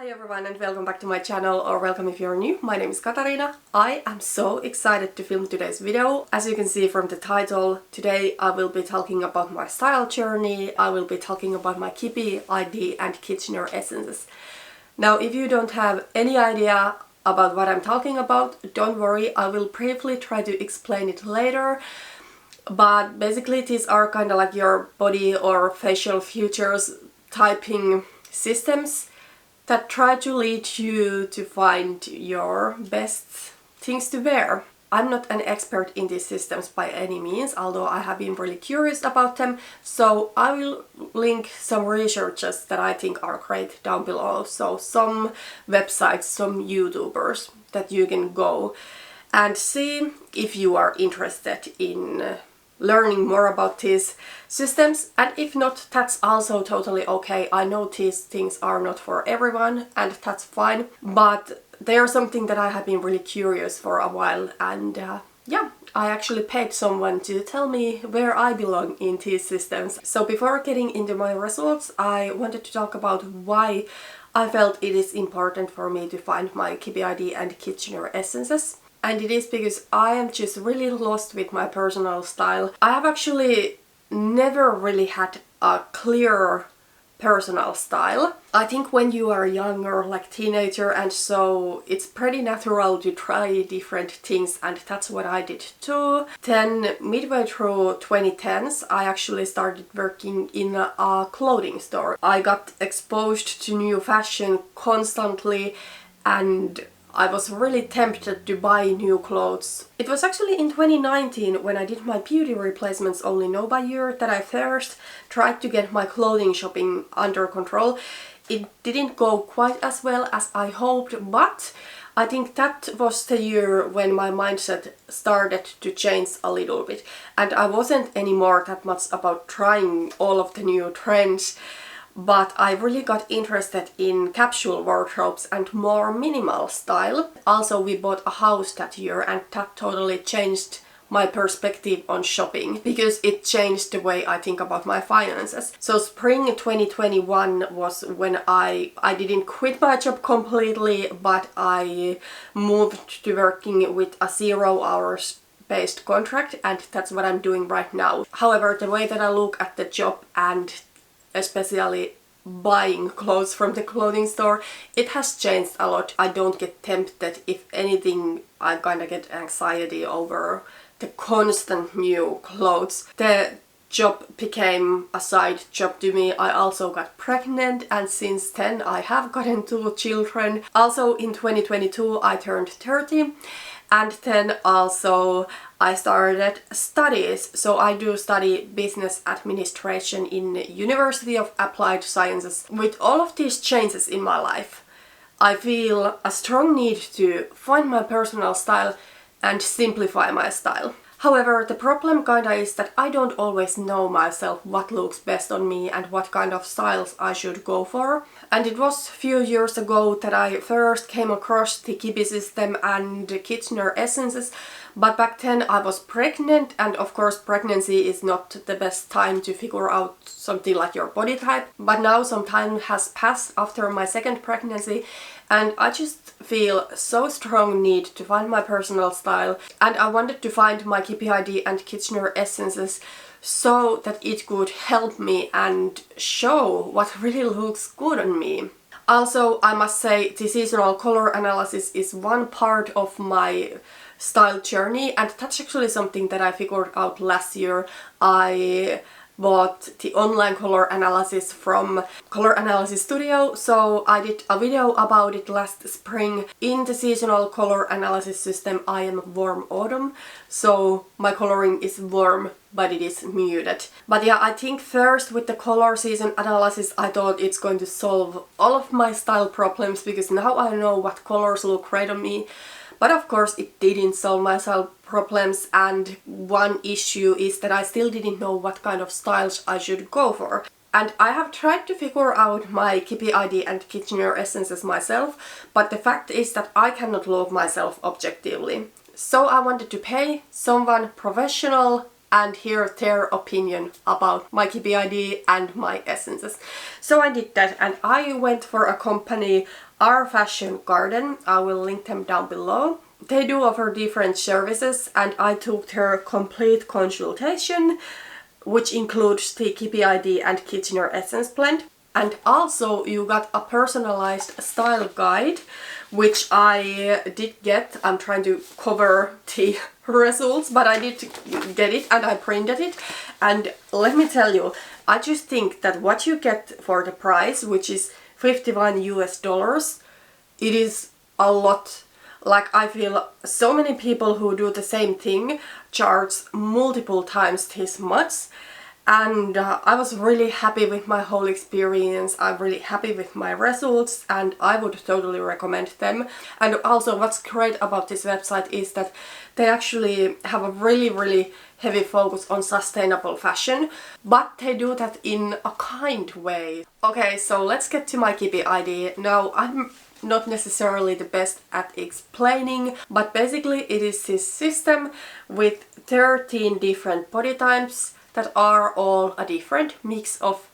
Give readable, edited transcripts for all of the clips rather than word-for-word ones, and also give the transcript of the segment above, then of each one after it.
everyone and welcome back to my channel, or welcome if you're new. My name is Katarina. I am so excited to film today's video. As you can see from the title, today I will be talking about my style journey. I will be talking about my Kibbe ID and Kitchener essences. Now, if you don't have any idea about what I'm talking about, don't worry, I will briefly try to explain it later. But basically these are kind of like your body or facial features typing systems that try to lead you to find your best things to wear. I'm not an expert in these systems by any means, although I have been really curious about them, so I will link some researches that I think are great down below. So some websites, some YouTubers that you can go and see if you are interested in learning more about these systems, and if not, that's also totally okay. I know these things are not for everyone and that's fine, but they are something that I have been really curious for a while, and yeah, I actually paid someone to tell me where I belong in these systems. So before getting into my results, I wanted to talk about why I felt it is important for me to find my Kibbe ID and Kitchener essences. And it is because I am just really lost with my personal style. I have actually never really had a clear personal style. I think when you are younger, like teenager, and so it's pretty natural to try different things, and that's what I did too. Then midway through 2010s, I actually started working in a clothing store. I got exposed to new fashion constantly, and I was really tempted to buy new clothes. It was actually in 2019, when I did my beauty replacements only know by year, that I first tried to get my clothing shopping under control. It didn't go quite as well as I hoped, but I think that was the year when my mindset started to change a little bit, and I wasn't anymore that much about trying all of the new trends. But I really got interested in capsule wardrobes and more minimal style. Also, we bought a house that year, and that totally changed my perspective on shopping, because it changed the way I think about my finances. So spring 2021 was when I didn't quit my job completely, but I moved to working with a 0 hours based contract, and that's what I'm doing right now. However, the way that I look at the job, and especially buying clothes from the clothing store, it has changed a lot. I don't get tempted. If anything, I kind of get anxiety over the constant new clothes. The job became a side job to me. I also got pregnant, and since then I have gotten 2 children. Also in 2022 I turned 30. And then also I started studies. So I do study business administration in University of Applied Sciences. With all of these changes in my life, I feel a strong need to find my personal style and simplify my style. However, the problem kinda is that I don't always know myself what looks best on me and what kind of styles I should go for. And it was a few years ago that I first came across the Kibbe system and Kitchener essences, but back then I was pregnant, and of course pregnancy is not the best time to figure out something like your body type. But now some time has passed after my second pregnancy, and I just feel so strong need to find my personal style, and I wanted to find my Kibbe ID and Kitchener essences so that it could help me and show what really looks good on me. Also, I must say the seasonal color analysis is one part of my style journey, and that's actually something that I figured out last year. I bought the online color analysis from Color Analysis Studio, so I did a video about it last spring. In the seasonal color analysis system I am warm autumn, so my coloring is warm but it is muted. But yeah, I think first with the color season analysis I thought it's going to solve all of my style problems, because now I know what colors look great on me. But of course it didn't solve my style problems, and one issue is that I still didn't know what kind of styles I should go for. And I have tried to figure out my Kibbe ID and Kitchener essences myself, but the fact is that I cannot look myself objectively. So I wanted to pay someone professional and hear their opinion about my Kibbe ID and my essences. So I did that, and I went for a company Our Fashion Garden. I will link them down below. They do offer different services and I took their complete consultation, which includes the Kibbe ID and Kitchener Essence Blend. And also you got a personalized style guide, which I did get. I'm trying to cover the results, but I did get it and I printed it. And let me tell you, I just think that what you get for the price, which is $51 US, it is a lot. Like, I feel so many people who do the same thing charge multiple times this much. And I was really happy with my whole experience. I'm really happy with my results and I would totally recommend them. And also what's great about this website is that they actually have a really heavy focus on sustainable fashion, but they do that in a kind way. Okay, so let's get to my Kibbe ID. Now, I'm not necessarily the best at explaining, but basically it is this system with 13 different body types that are all a different mix of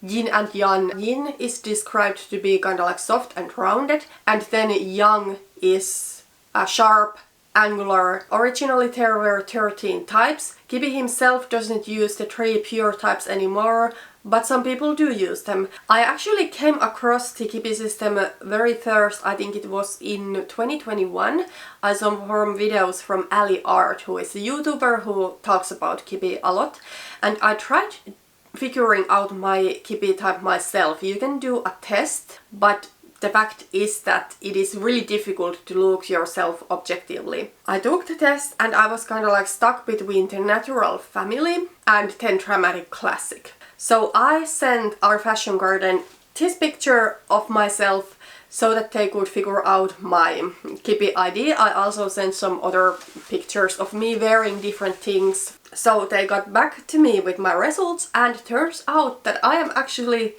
yin and yang. Yin is described to be kind of like soft and rounded, and then yang is sharp, angular. Originally there were 13 types. Kibbe himself doesn't use the 3 pure types anymore, but some people do use them. I actually came across the Kibbe system very first, I think it was in 2021. I saw some videos from Aly Art, who is a YouTuber who talks about Kibbe a lot. And I tried figuring out my Kibbe type myself. You can do a test, but the fact is that it is really difficult to look yourself objectively. I took the test and I was kind of like stuck between the natural family and then dramatic classic. So I sent Our Fashion Garden this picture of myself so that they could figure out my Kibbe ID. I also sent some other pictures of me wearing different things. So they got back to me with my results and it turns out that I am actually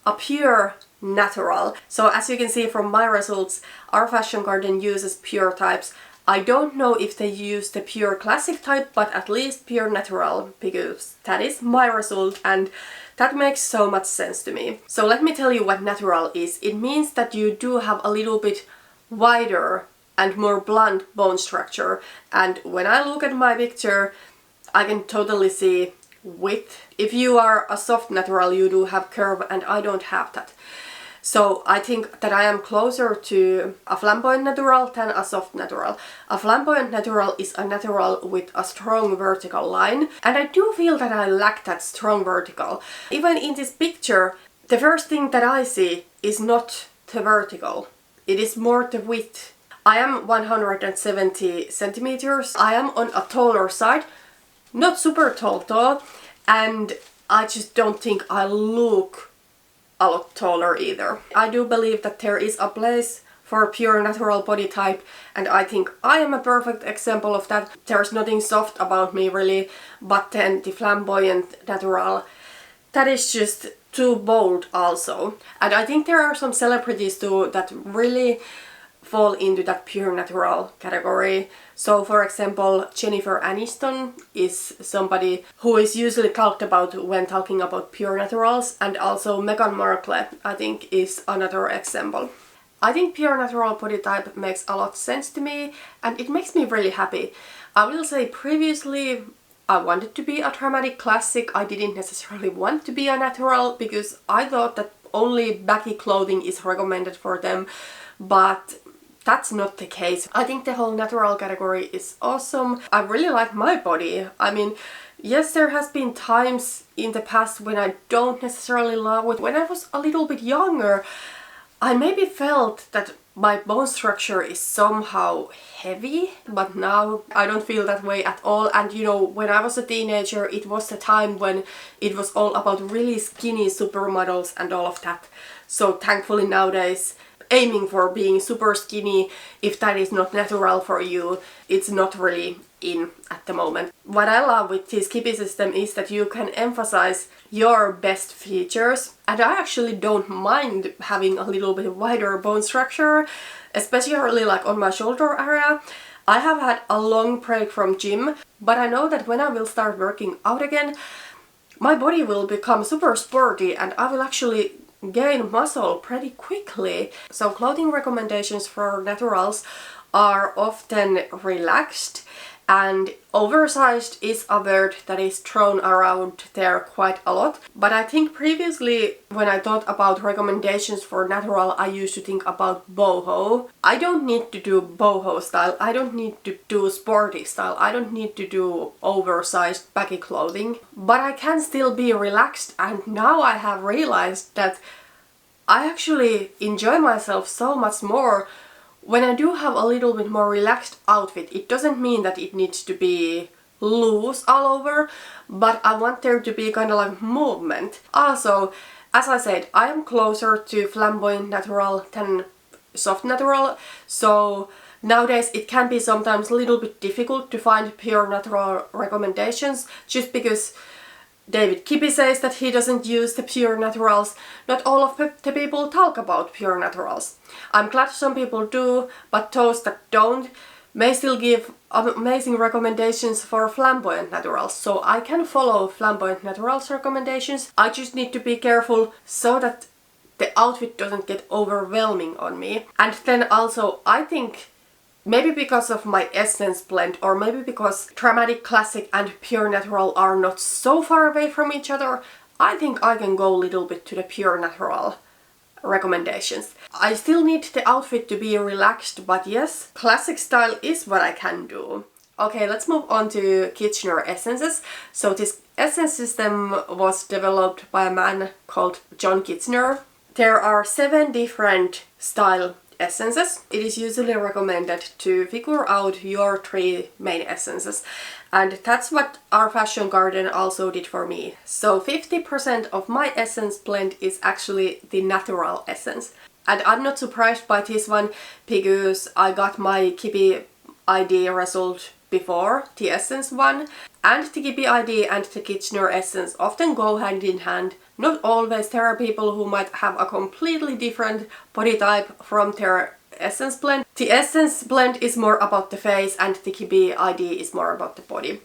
a pure natural. So as you can see from my results, Our Fashion Garden uses pure types. I don't know if they use the pure classic type, but at least pure natural, because that is my result and that makes so much sense to me. So let me tell you what natural is. It means that you do have a little bit wider and more blunt bone structure, and when I look at my picture I can totally see width. If you are a soft natural you do have curve and I don't have that. So I think that I am closer to a flamboyant natural than a soft natural. A flamboyant natural is a natural with a strong vertical line, and I do feel that I lack that strong vertical. Even in this picture, the first thing that I see is not the vertical, it is more the width. I am 170 centimeters. I am on a taller side, not super tall, and I just don't think I look a lot taller either. I do believe that there is a place for a pure natural body type, and I think I am a perfect example of that. There's nothing soft about me really, but then the flamboyant natural, that is just too bold also. And I think there are some celebrities too that really fall into that pure natural category. So for example, Jennifer Aniston is somebody who is usually talked about when talking about pure naturals, and also Meghan Markle I think is another example. I think pure natural body type makes a lot of sense to me and it makes me really happy. I will say previously I wanted to be a dramatic classic. I didn't necessarily want to be a natural because I thought that only baggy clothing is recommended for them, but that's not the case. I think the whole natural category is awesome. I really like my body. I mean, yes, there has been times in the past when I don't necessarily love it. When I was a little bit younger, I maybe felt that my bone structure is somehow heavy, but now I don't feel that way at all. And you know, when I was a teenager, it was the time when it was all about really skinny supermodels and all of that. So thankfully nowadays, aiming for being super skinny, if that is not natural for you, it's not really in at the moment. What I love with this Kibbe system is that you can emphasize your best features, and I actually don't mind having a little bit wider bone structure, especially like on my shoulder area. I have had a long break from gym, but I know that when I will start working out again, my body will become super sporty and I will actually gain muscle pretty quickly. So clothing recommendations for naturals are often relaxed, and oversized is a word that is thrown around there quite a lot. But I think previously when I thought about recommendations for natural, I used to think about boho. I don't need to do boho style, I don't need to do sporty style, I don't need to do oversized baggy clothing, but I can still be relaxed. And now I have realized that I actually enjoy myself so much more when I do have a little bit more relaxed outfit. It doesn't mean that it needs to be loose all over, but I want there to be kind of like movement. Also, as I said, I am closer to flamboyant natural than soft natural, so nowadays it can be sometimes a little bit difficult to find pure natural recommendations, just because David Kibbe says that he doesn't use the pure naturals. Not all of the people talk about pure naturals. I'm glad some people do, but those that don't may still give amazing recommendations for flamboyant naturals. So I can follow flamboyant naturals recommendations. I just need to be careful so that the outfit doesn't get overwhelming on me. And then also, I think maybe because of my essence blend, or maybe because dramatic classic and pure natural are not so far away from each other, I think I can go a little bit to the pure natural recommendations. I still need the outfit to be relaxed, but yes, classic style is what I can do. Okay, let's move on to Kitchener essences. So this essence system was developed by a man called John Kitchener. There are 7 different style essences. It is usually recommended to figure out your 3 main essences, and that's what our fashion garden also did for me. So 50% of my essence blend is actually the natural essence, and I'm not surprised by this one because I got my Kibbe ID result before the essence one, and the Kibbe ID and the Kitchener essence often go hand in hand. Not always. There are people who might have a completely different body type from their essence blend. The essence blend is more about the face and the Kibbe ID is more about the body.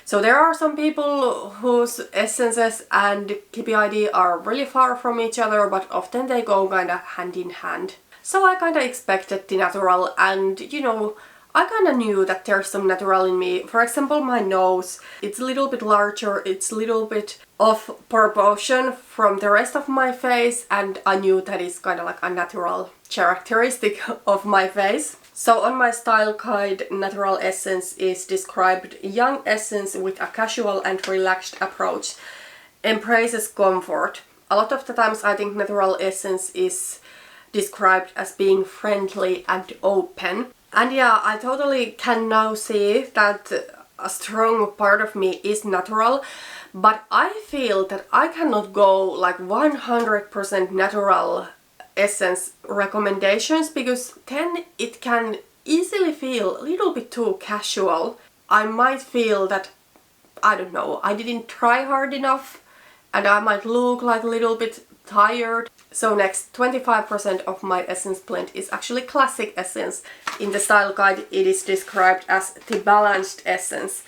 So there are some people whose essences and Kibbe ID are really far from each other, but often they go kind of hand in hand. So I kind of expected the natural, and you know, I kind of knew that there's some natural in me. For example, my nose, it's a little bit larger, it's a little bit off proportion from the rest of my face, and I knew that is kind of like a natural characteristic of my face. So on my style guide, natural essence is described young essence with a casual and relaxed approach, embraces comfort. A lot of the times I think natural essence is described as being friendly and open. And yeah, I totally can now see that a strong part of me is natural, but I feel that I cannot go like 100% natural essence recommendations, because then it can easily feel a little bit too casual. I might feel that, I don't know, I didn't try hard enough, and I might look like a little bit tired. So next, 25% of my essence blend is actually classic essence. In the style guide it is described as the balanced essence,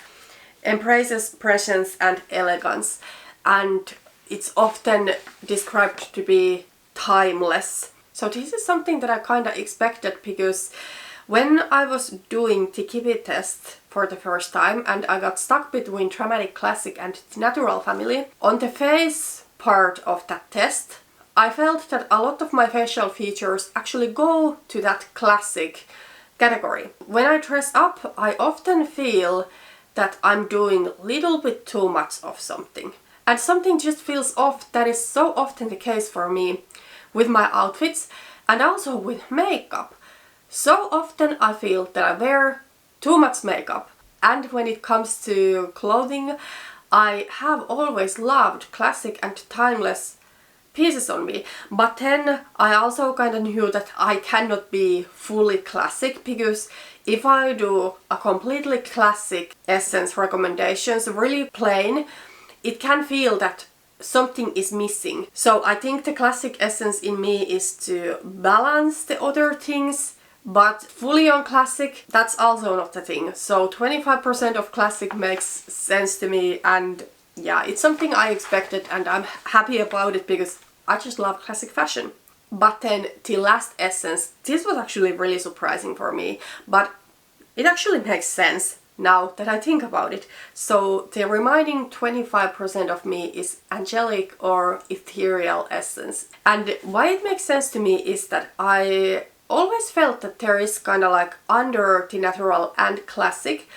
embraces presence and elegance, and it's often described to be timeless. So this is something that I kind of expected, because when I was doing the Kibbe test for the first time and I got stuck between dramatic classic and the natural family, on the face part of that test I felt that a lot of my facial features actually go to that classic category. When I dress up, I often feel that I'm doing a little bit too much of something. And something just feels off. That is so often the case for me with my outfits and also with makeup. So often I feel that I wear too much makeup. And when it comes to clothing, I have always loved classic and timeless pieces on me, but then I also kind of knew that I cannot be fully classic, because if I do a completely classic essence recommendations, really plain, it can feel that something is missing. So I think the classic essence in me is to balance the other things, but fully on classic, that's also not the thing. So 25% of classic makes sense to me, and yeah, it's something I expected and I'm happy about it, because I just love classic fashion. But then the last essence, this was actually really surprising for me, but it actually makes sense now that I think about it. So the remaining 25% of me is angelic or ethereal essence. And why it makes sense to me is that I always felt that there is kind of like under the natural and classic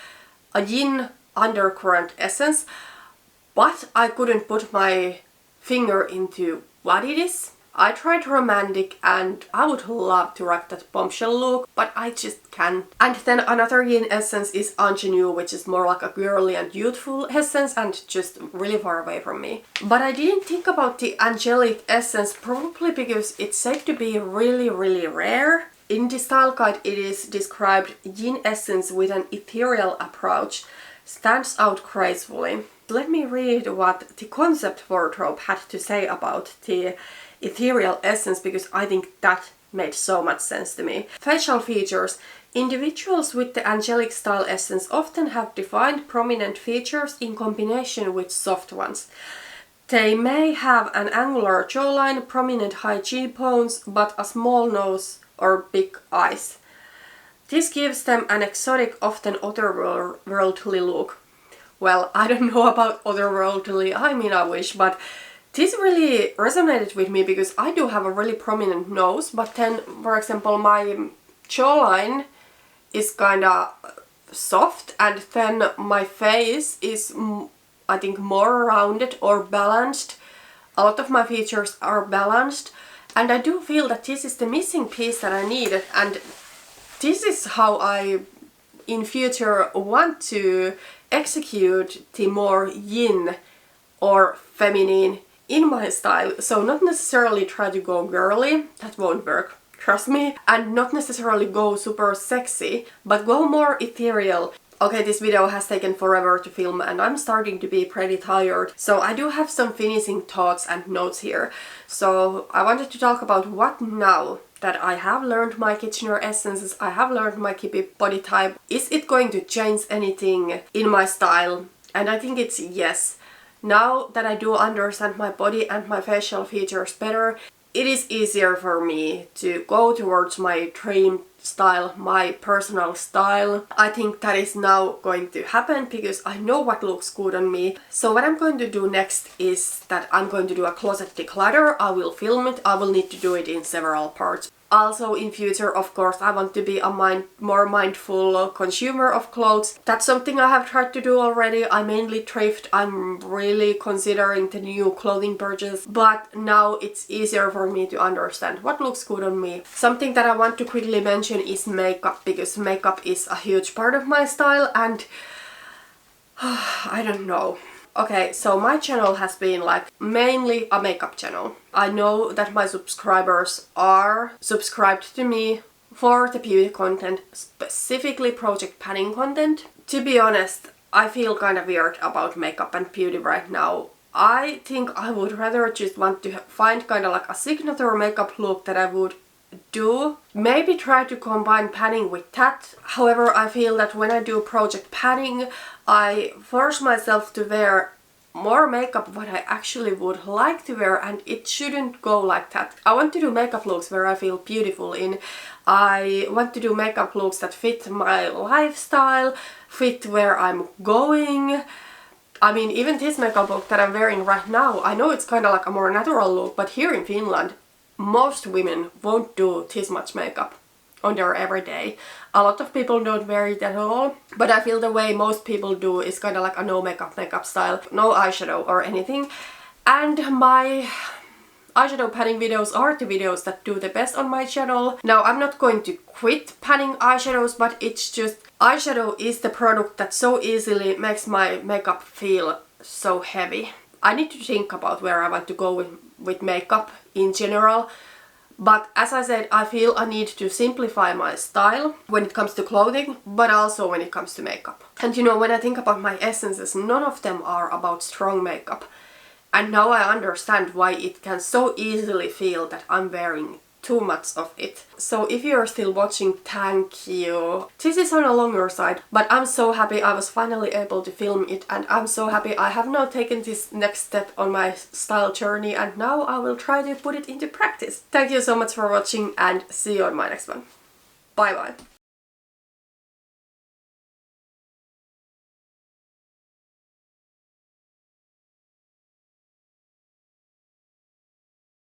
a yin undercurrent essence, but I couldn't put my finger into what it is. I tried romantic and I would love to rock that bombshell look, but I just can't. And then another yin essence is ingenue, which is more like a girly and youthful essence and just really far away from me. But I didn't think about the angelic essence, probably because it's said to be really, really rare. In the style guide it is described yin essence with an ethereal approach stands out gracefully. Let me read what the concept wardrobe had to say about the ethereal essence, because I think that made so much sense to me. Facial features. Individuals with the angelic style essence often have defined prominent features in combination with soft ones. They may have an angular jawline, prominent high cheekbones, but a small nose or big eyes. This gives them an exotic, often otherworldly look. Well, I don't know about otherworldly, I mean I wish, but this really resonated with me because I do have a really prominent nose, but then, for example, my jawline is kinda soft, and then my face is, I think, more rounded or balanced. A lot of my features are balanced, and I do feel that this is the missing piece that I needed, and this is how I, in future, want to execute the more yin or feminine in my style. So not necessarily try to go girly, that won't work, trust me, and not necessarily go super sexy, but go more ethereal. Okay, this video has taken forever to film and I'm starting to be pretty tired, so I do have some finishing thoughts and notes here. So I wanted to talk about what now that I have learned my Kitchener essences, I have learned my Kibbe body type. Is it going to change anything in my style? And I think it's yes. Now that I do understand my body and my facial features better, it is easier for me to go towards my dream style, my personal style. I think that is now going to happen because I know what looks good on me. So what I'm going to do next is that I'm going to do a closet declutter. I will film it. I will need to do it in several parts. Also in future, of course, I want to be a more mindful consumer of clothes. That's something I have tried to do already. I mainly thrift. I'm really considering the new clothing purchase, but now it's easier for me to understand what looks good on me. Something that I want to quickly mention is makeup, because makeup is a huge part of my style and I don't know. Okay, so my channel has been like mainly a makeup channel. I know that my subscribers are subscribed to me for the beauty content, specifically project planning content. To be honest, I feel kind of weird about makeup and beauty right now. I think I would rather just want to find kind of like a signature makeup look that I would do. Maybe try to combine panning with that. However, I feel that when I do project panning, I force myself to wear more makeup what I actually would like to wear, and it shouldn't go like that. I want to do makeup looks where I feel beautiful in. I want to do makeup looks that fit my lifestyle, fit where I'm going. I mean, even this makeup look that I'm wearing right now, I know it's kind of like a more natural look, but here in Finland, most women won't do this much makeup on their everyday. A lot of people don't wear it at all, but I feel the way most people do is kind of like a no makeup style, no eyeshadow or anything. And my eyeshadow panning videos are the videos that do the best on my channel. Now, I'm not going to quit panning eyeshadows, but it's just eyeshadow is the product that so easily makes my makeup feel so heavy. I need to think about where I want to go with makeup in general. But as I said, I feel I need to simplify my style when it comes to clothing, but also when it comes to makeup. And you know, when I think about my essences, none of them are about strong makeup. And now I understand why it can so easily feel that I'm wearing too much of it. So if you're still watching, thank you. This is on a longer side, but I'm so happy I was finally able to film it, and I'm so happy I have now taken this next step on my style journey, and now I will try to put it into practice. Thank you so much for watching, and see you on my next one. Bye bye.